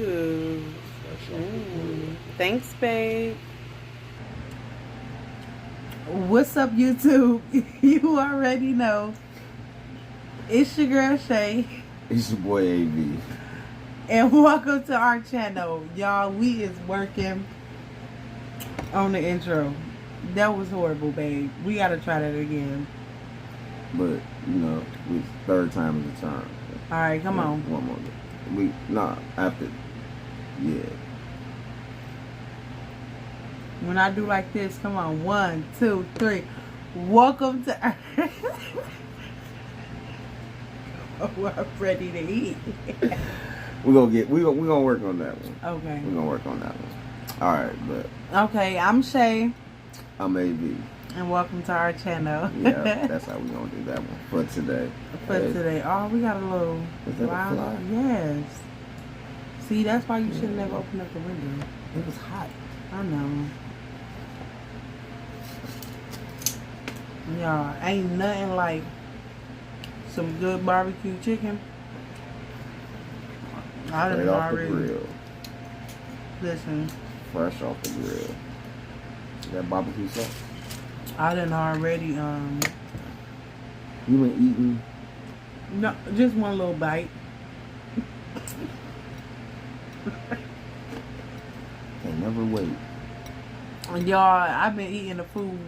Ooh. Thanks, babe. What's up, YouTube? You already know. It's your girl Shay. It's your boy AV. And welcome to our channel. Y'all, we is working on the intro. That was horrible, babe. We gotta try that again. But, you know, third time is the charm. Alright, come on. One more. After. Yeah. When I do like this, come on. 1, 2, 3. Welcome to Oh, I'm ready to eat. We're gonna work on that one. Okay. We're gonna work on that one. Alright, but Okay, I'm Shay. I'm AV. And welcome to our channel. Yeah, that's how we're gonna do that one for today. Today. Oh, we got a little Is that a fly? Yes. See, that's why you should have never opened up the window. It was hot. I know. Y'all, ain't nothing like some good barbecue chicken. I Straight done off the already. grill. Listen, Fresh off the grill. That barbecue sauce. I done already. You been eating? No, just one little bite. Can never wait. Y'all, I've been eating the food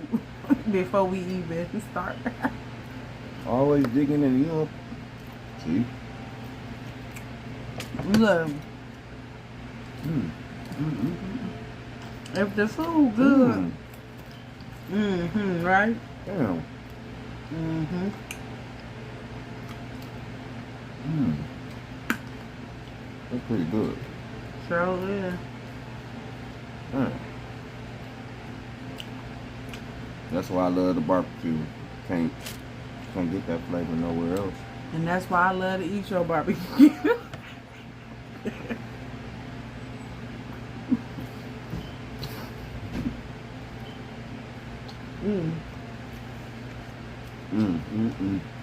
before we even start. Always digging in you up. See? Look, if the food good, right? Damn. That's pretty good. Sure is. That's why I love the barbecue. Can't get that flavor nowhere else. And that's why I love to eat your barbecue.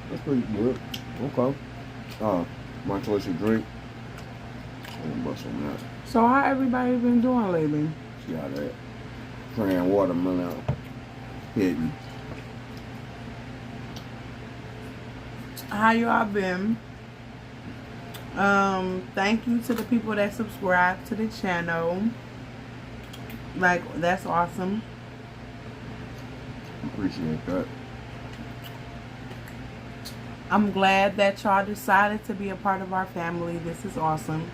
That's pretty good. Okay. My choice of drink. I'm gonna bust on that. So how everybody been doing lately? See how that cran watermelon hitting. How y'all been? Thank you to the people that subscribe to the channel. Like, that's awesome. Appreciate that. I'm glad that y'all decided to be a part of our family. This is awesome.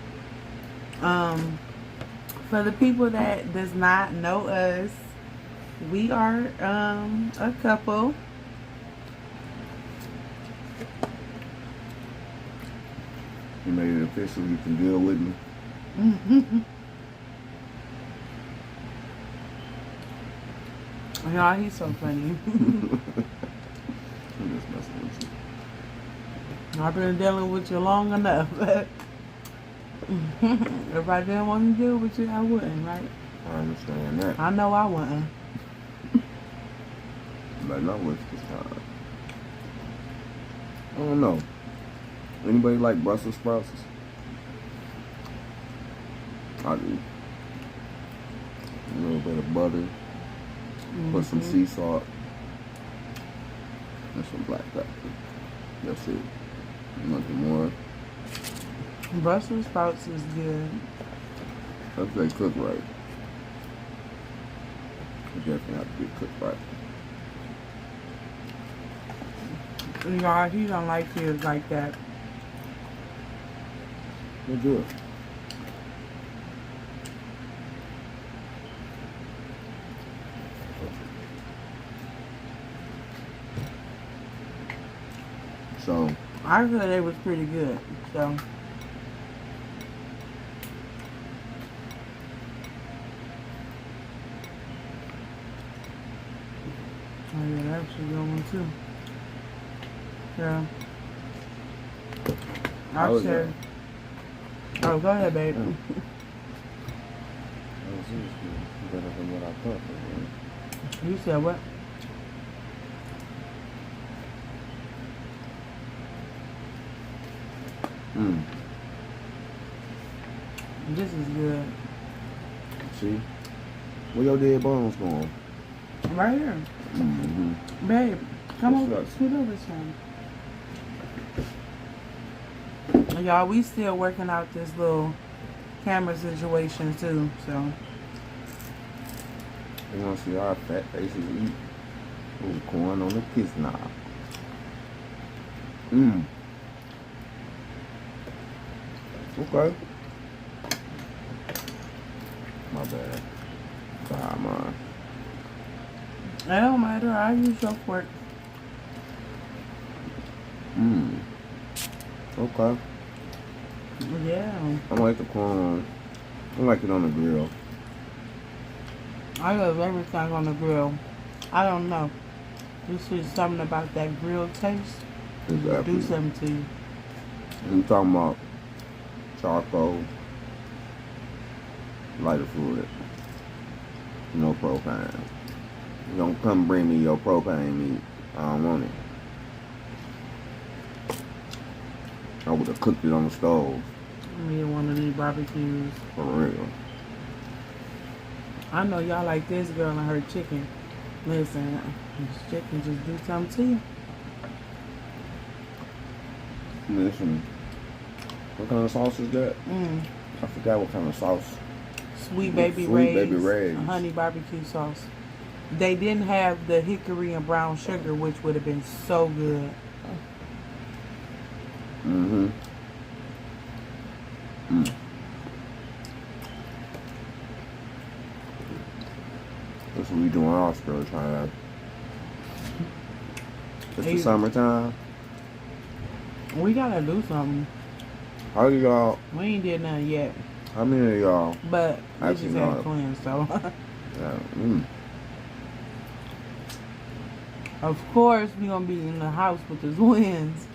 For the people that does not know us, we are a couple. You made it official. You can deal with me. Y'all, he's so funny. I'm just messing with you. I've been dealing with you long enough. If I didn't want to deal with you, I wouldn't, right? I understand that. I know I wouldn't. But not with this time. I don't know. Anybody like Brussels sprouts? I do. A little bit of butter. Put some sea salt. And some black pepper. That's it. Nothing more. Brussels sprouts is good. If they cook right. They definitely have to be cooked right. Y'all, he don't like kids like that. They're good. So I thought they was pretty good. So oh yeah, that's a good one too. Yeah. How I was said. Oh, go ahead, babe. that was seriously better than what I thought it was. You said what? This is good. See? Where your dead bones going? Right here. Mm-hmm. Babe, come What's over. up? Scoot over some. Y'all, we still working out this little camera situation too, so. You want to see our fat faces eat? Ooh, corn on the kiss knob. Mmm. Okay. My bad. Come on. It don't matter. I use your fork. Mmm. Okay. Yeah. I like the corn. I like it on the grill. I love everything on the grill. I don't know. This is something about that grill taste. Exactly. Do something to you. I'm talking about charcoal, lighter fluid, no propane. You don't come bring me your propane meat. I don't want it. I would have cooked it on the stove. Me one of these barbecues. For real. I know y'all like this girl and her chicken. Listen, this chicken just do something to you. Listen, what kind of sauce is that? I forgot what kind of sauce. Sweet Baby Ray's honey barbecue sauce. They didn't have the hickory and brown sugar, which would have been so good. Mm-hmm. Mm. That's what we doing our spare time. It's the summertime. We gotta do something. How do y'all? We ain't did nothing yet. How many of y'all? But we Actually, just had twins, so. Yeah. Mm. Of course, we gonna be in the house with the twins.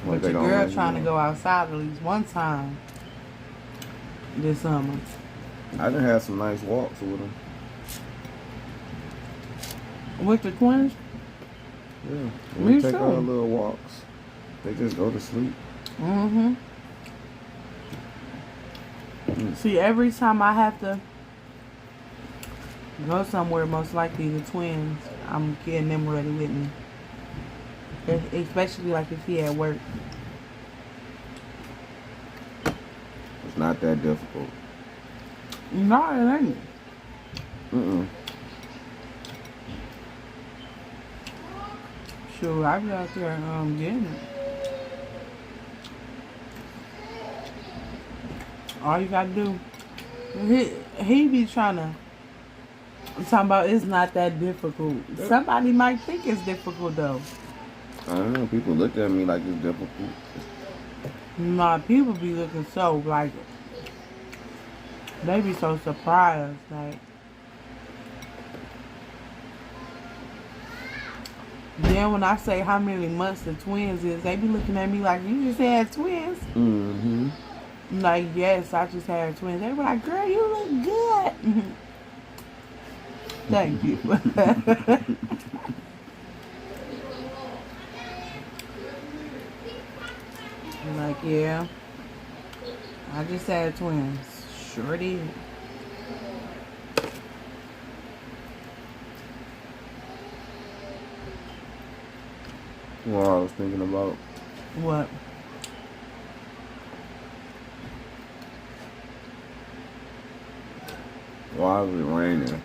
What But your girl trying to go outside at least one time this summer. I done had some nice walks with them. With the twins? Yeah. Me We take too. our little walks. They just go to sleep. Mm-hmm. See, every time I have to go somewhere, most likely the twins, I'm getting them ready with me. Especially like if he at work. It's not that difficult. No, it ain't. Mm-mm. Sure, I be out there getting it. All you gotta do, he be trying to, I'm talking about it's not that difficult. Somebody might think it's difficult though. I don't know. People look at me like it's difficult. Nah, people be looking so like, they be so surprised. Like, then when I say how many months the twins is, they be looking at me like, you just had twins? Mm-hmm. I'm like, yes, I just had twins. They were like, girl, you look good. Thank you. I'm like, yeah, I just had twins. Sure did. What I was thinking about. What? Why is it raining?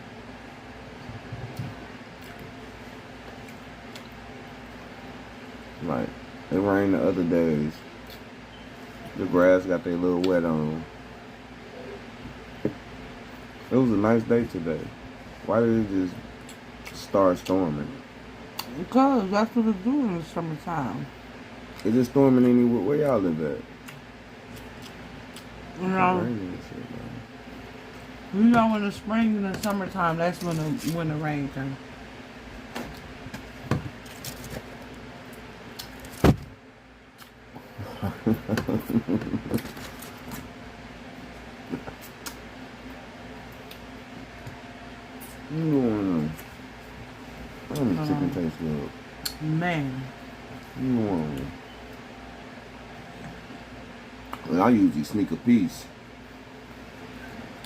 Like, it rained the other days. The grass got their little wet on. It was a nice day today. Why did it just start storming? Because that's what it's doing in the summertime. Is it storming anywhere? Where y'all live at? You know, Raining and shit, man. you know, in the spring and the summertime, that's when the rain comes. What's going on? The chicken tastes good. Man. What's going on? And I usually sneak a piece.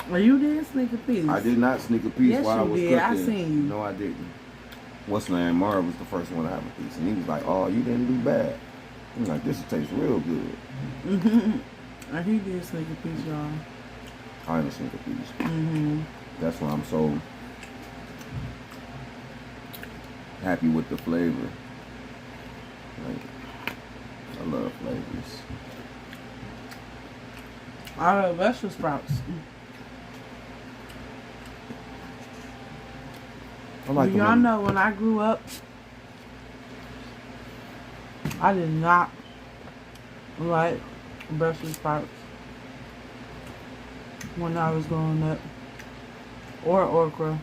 Well, you did sneak a piece. I did not sneak a piece Yes, while I you was did. cooking. I seen you. No, I didn't. What's the name? Mara was the first one to have a piece. And he was like, oh, you didn't do bad. I'm like, this tastes real good. And he did sneak a piece, y'all. I didn't sneak a piece. Mm-hmm. That's why I'm so happy with the flavor. Like, I love flavors. I love vegetable sprouts. I like Y'all know when I grew up, I did not like Brussels sprouts when I was growing up. Or okra.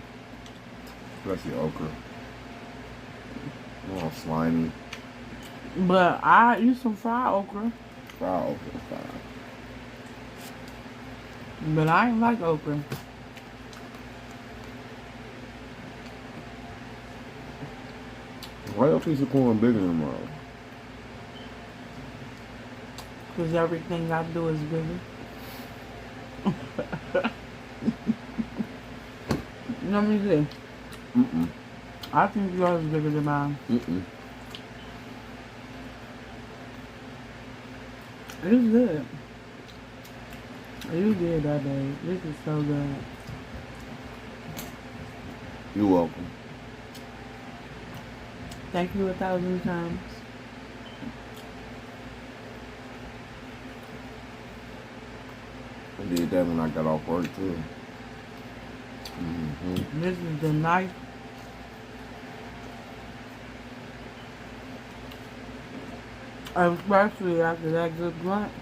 Especially okra. All slimy. But I eat some fried okra. Fried okra is fine. But I ain't like okra. Why your piece of corn bigger than mine? Because everything I do is bigger. Let me see. Mm-mm. I think yours is bigger than mine. Mm-mm. It's good. You did that day. This is so good. You're welcome. Thank you 1,000 times. I did that when I got off work too. Mm-hmm. This is the knife. Especially after that good blunt.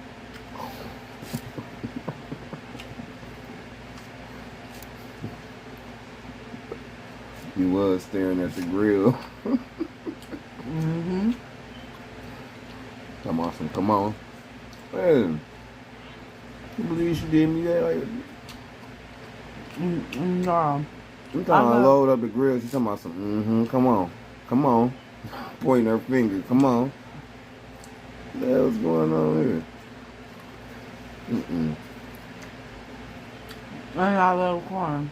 You was staring at the grill. Mm-hmm. Come on, some, come on. Man, you believe she did me that? Like, No. I'm trying to load up the grill. She's talking about some, come on. Come on. Pointing her finger, come on. What the hell's going on here? And I love corn.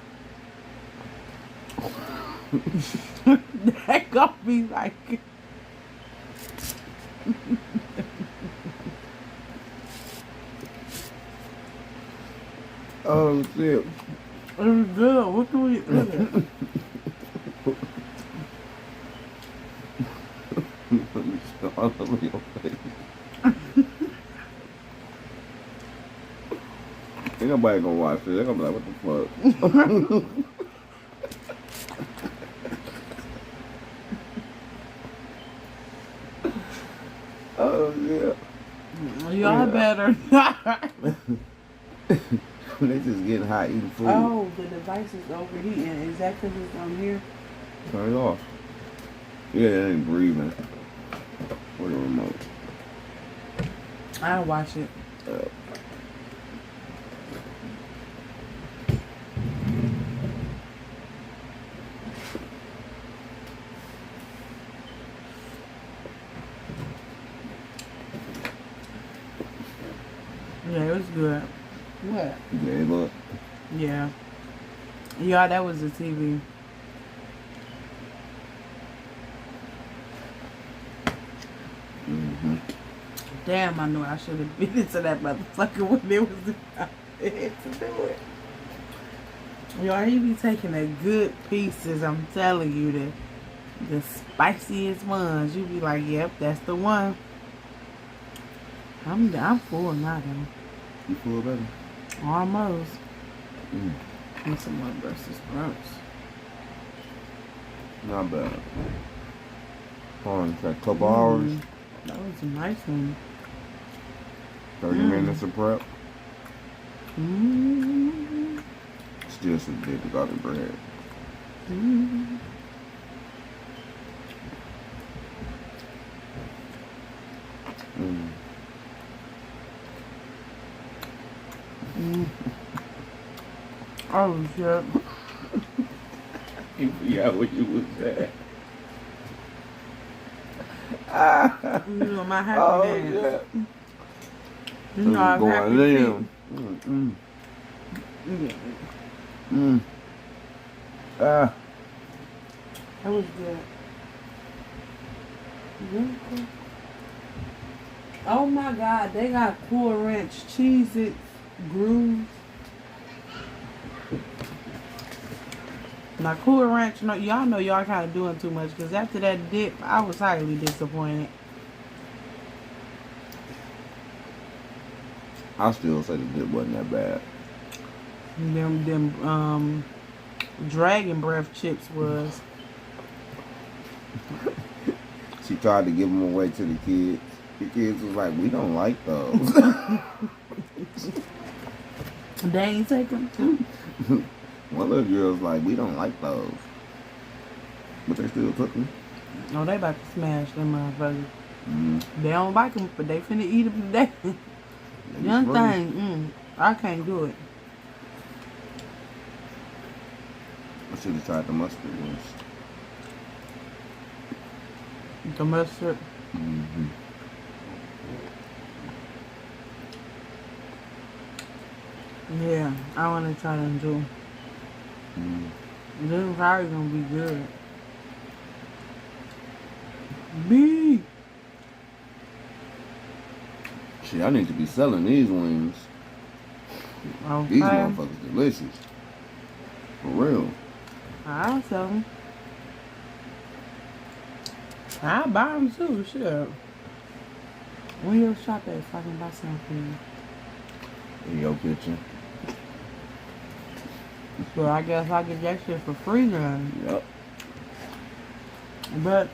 That gonna be like... Oh, shit. It was good. What can we eat? All over your face. Ain't nobody gonna watch this. They're gonna be like, what the fuck? Oh, yeah. Y'all better not. They just getting hot eating food. Oh, the device is overheating. Is that because it's on here? Turn it off. Yeah, it ain't breathing. Where the remote? I'll watch it. Yeah, it was good. What? You gave up. Yeah. Yeah, that was the TV. Damn, I knew I should have been into that motherfucker when it was to do it. Y'all, he be taking the good pieces. I'm telling you, the spiciest ones. You be like, yep, that's the one. I'm full now, though. You full, baby? Almost. Need some more Brussels sprouts. Not bad. Hold on, a couple hours. That was a nice one. 30 minutes of prep. Mm. Still some good garden bread. Mm. Oh shit. You forgot where you was at. You know my happy dance. Yeah. You know, I've had going to in. Ah. That was good. Oh my God, they got Cool Ranch, Cheez-Its, grooves. Now Cool Ranch, no, y'all know y'all kind of doing too much because after that dip, I was highly disappointed. I still say the dip wasn't that bad. Them Dragon Breath chips was. She tried to give them away to the kids. The kids was like, we don't like those. They ain't take them too. One little girl's like, we don't like those. But they still took them. Oh, they about to smash them motherfuckers. Mm. They don't like them, but they finna eat them today. Young thing, I can't do it. I should have tried the mustard ones. The mustard. Mm-hmm. Yeah, I want to try them too. They're probably gonna be good. B. Shit, I need to be selling these wings. Okay. These motherfuckers delicious. For real. I'll sell them. I'll buy them too, sure. Where you shop at so I can buy some for you? In your kitchen. So I guess I get that shit for free then. Yep. But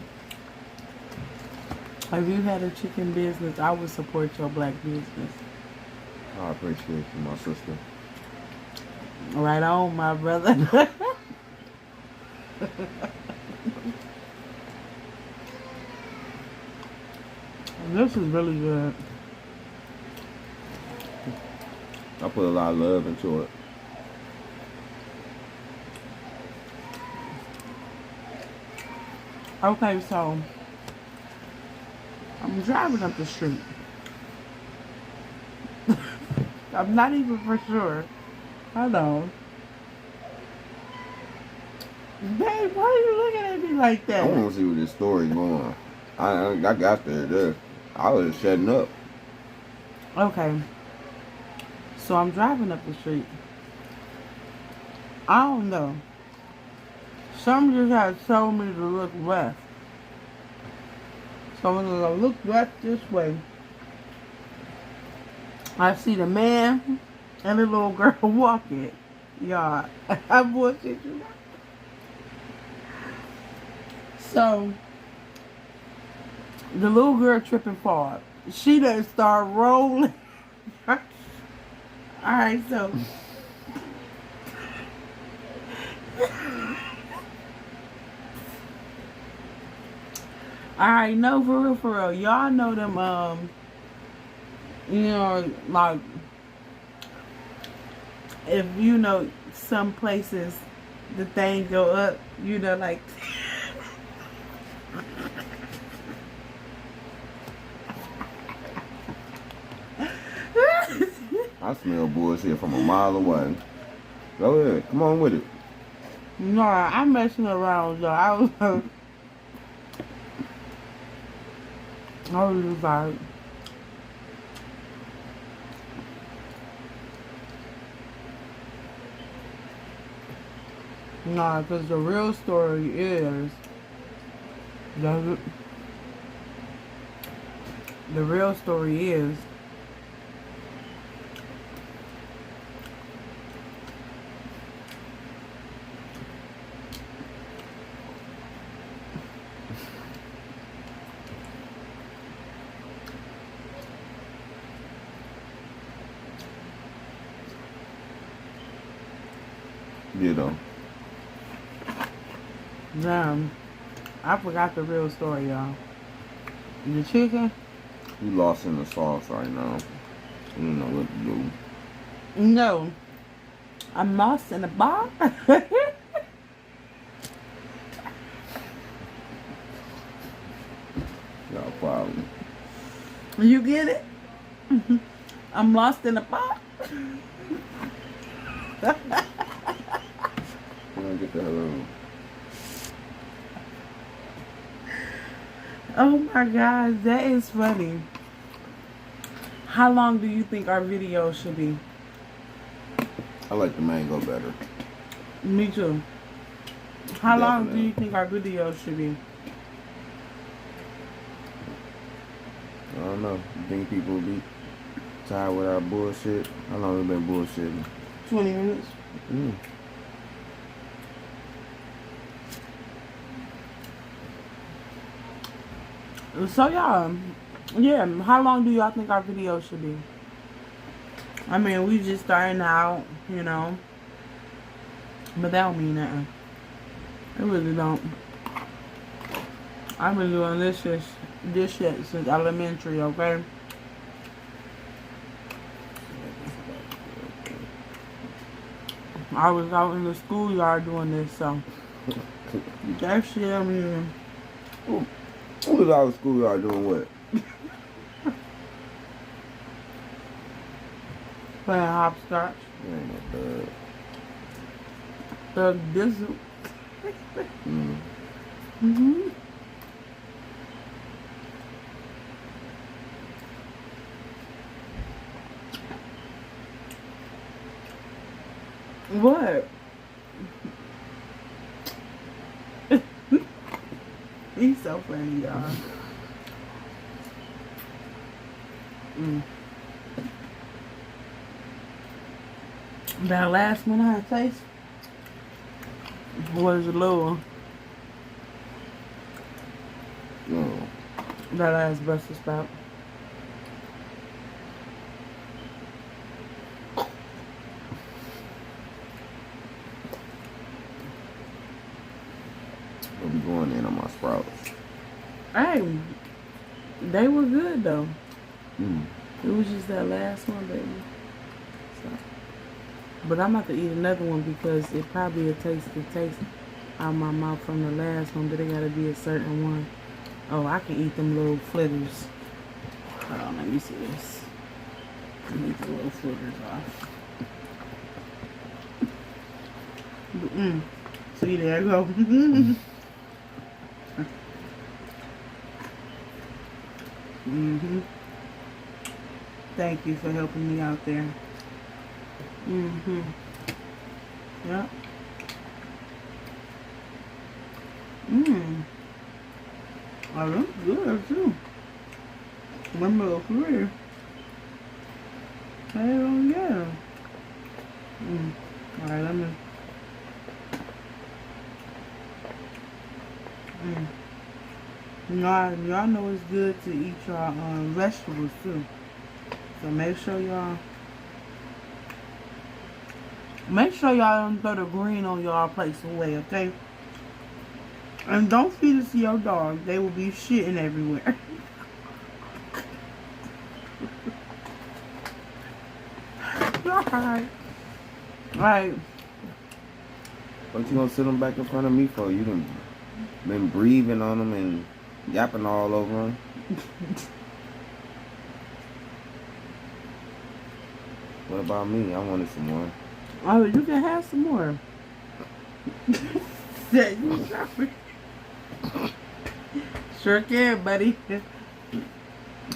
if you had a chicken business, I would support your black business. I appreciate you, my sister. Right on, my brother. This is really good. I put a lot of love into it. Okay, so I'm driving up the street. I'm not even for sure. Hold on. Babe, why are you looking at me like I that? want to see where this story's going. I got there. I was shutting up. Okay. So I'm driving up the street. I don't know. Somebody just had told me to look left. So when I look left this way, I see the man and the little girl walking. Y'all, I bullshit you. So the little girl tripping forward. She done start rolling. Alright, so alright, no, for real. Y'all know them, you know, like, if you know some places the thing go up, you know, like I smell bullshit from a mile away. Go ahead. Come on with it. no, I'm messing around, though. I was just like, nah, because the real story is, the real story is, You know. damn, I forgot the real story, y'all. The chicken? You lost in the sauce right now. You don't know what to do. No. I'm lost in a bar? Y'all problem. You get it? I'm lost in the pot. I'm gonna get the hell on. Oh my God, that is funny. How long do you think our video should be? I like the mango better. Me too. How long do Definitely. you think our video should be? I don't know. You think people will be tired with our bullshit? How long we been bullshitting? 20 minutes. Mm. So y'all, yeah, how long do y'all think our video should be? I mean, we just starting out, you know. But that don't mean nothing. It really don't. I've been doing this shit since elementary, okay? I was out in the schoolyard doing this, so that shit, I mean, Who was out of school y'all doing what? playing hopscotch. Man, that The diesel. mm. Mhm. What? He's so funny, y'all. Mm. That last one I taste was a little. No. That last Brussels sprout. I'll be going in on my sprouts. Hey, they were good though. Mm. It was just that last one, baby. So, but I'm about to eat another one because it probably will taste the taste out of my mouth from the last one, but it gotta be a certain one. Oh, I can eat them little flitters. Hold on, let me see this. Let me eat the little flitters off. See, there I go. Thank you for helping me out there. Yep. Oh, that's good too. One little flitter. Hell yeah. Alright, let me. Y'all know it's good to eat your vegetables too. So make sure y'all don't throw the green on y'all plates away, okay? And don't feed it to your dog. They will be shitting everywhere. Alright. What you gonna sit them back in front of me for? You done been breathing on them and yapping all over them. What about me? I wanted some more. Oh, you can have some more. Sure can, buddy.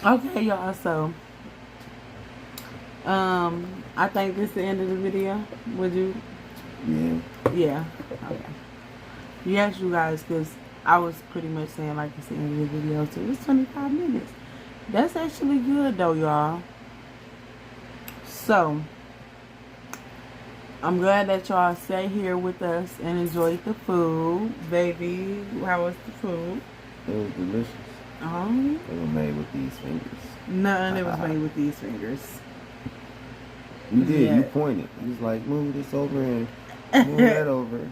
Okay, y'all, so I think this is the end of the video. Would you? Yeah. Yeah. Okay. Yes, you guys, because I was pretty much saying like it's the end of the video, so it's 25 minutes. That's actually good though, y'all. So I'm glad that y'all stay here with us and enjoyed the food. Baby, how was the food? It was delicious. They were made with these fingers. None, it was made with these fingers. You did. Yeah. You pointed. You was like, move this over and move that over.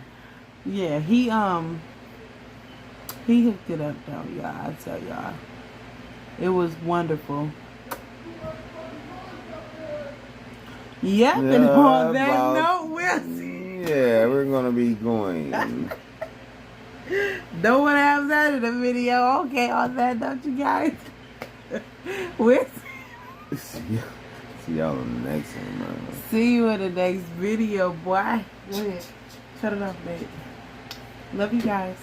Yeah, he hooked it up though, y'all. I tell y'all, it was wonderful. Yep, and on that note, we'll see. Yeah, we're gonna be going. No one has that in the video. Okay, on that note, you guys, we'll See See y'all on the next one, man. See you in the next video, boy. Go ahead. Shut it off, babe. Love you guys.